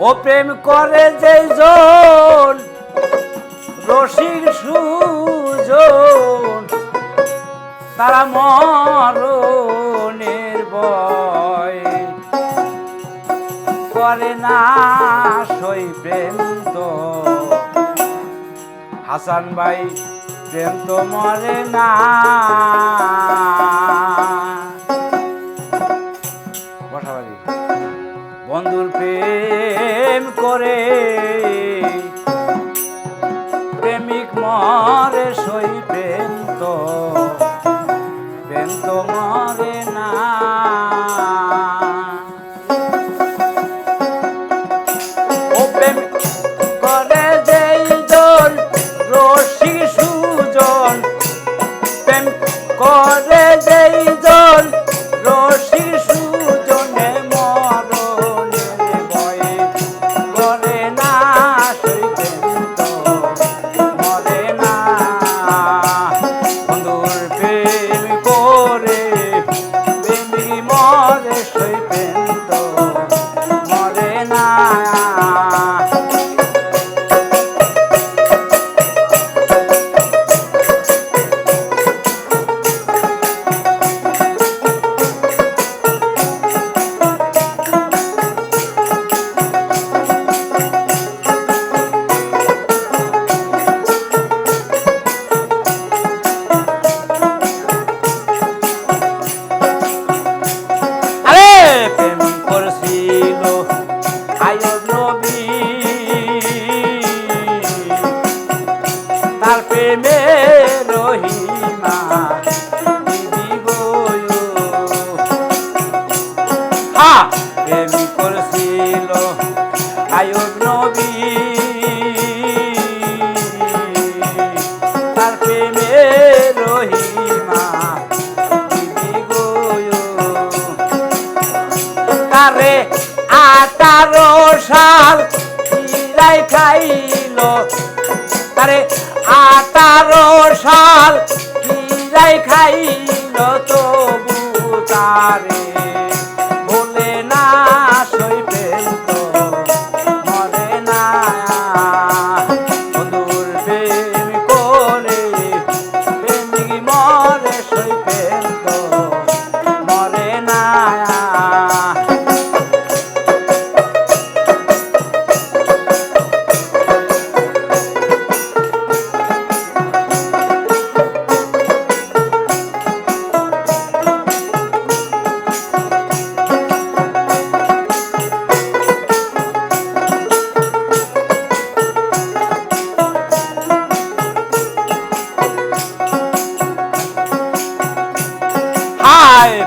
ও প্রেম করে যেই জন রসিক সুজন তারা মরণের ভয় করে না সই প্রেম তো হাসান ভাই প্রেম তো মরে না বসাবাড়ি বন্ধুর প্রেম করে প্রেমিক মরে সই প্রেম তো মরে না ও প্রেম করে যেই জন রসিক সুজন প্রেম করে যেই জন রসিক সুজনে মরণের ভয়ে করে না সই প্রেম তো মরে না বন্ধুর প্রেম করে প্রেমী মরে সই প্রেম তো মরে না তার প্রেমে রহিমা প্রেম করছিল আয়ুব নবী তার প্রেমে রহিমা তারে 18 সাল চিরাই খাইল তারে 18 সাল চিরাই খাইল তবু তারে ভোলে না সই প্রেম তো মরে না বন্ধুর প্রেম করে প্রেমিক মরে সই প্রেম তো মরে না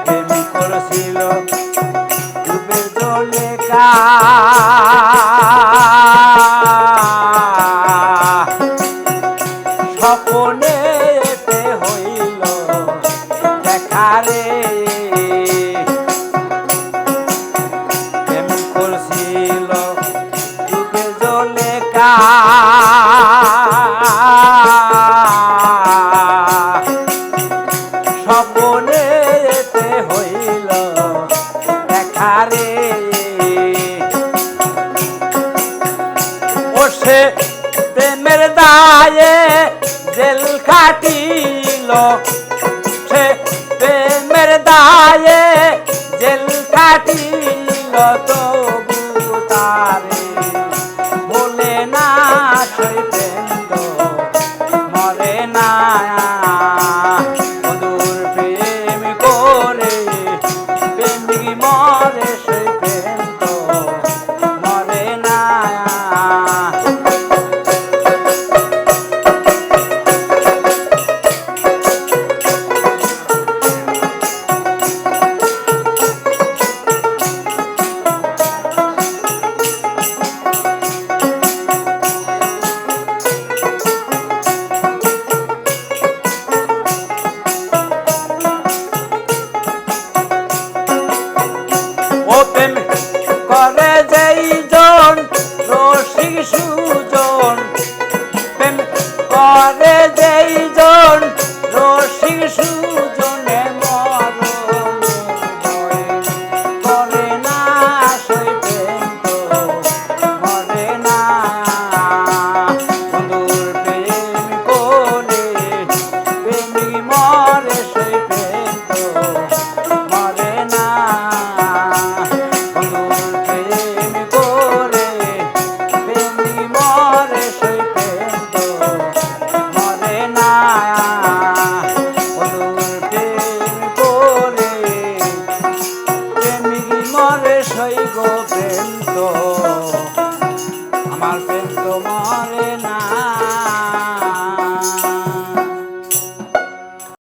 প্রেম করছিল ডুবের জলে স্বপনে হইল দেখারে প্রেম করছিল ডুবের জলে স্বপনে হইল দেখারে ও সে প্রেমের দায়ে জেল খাটিল সে প্রেমের দায়ে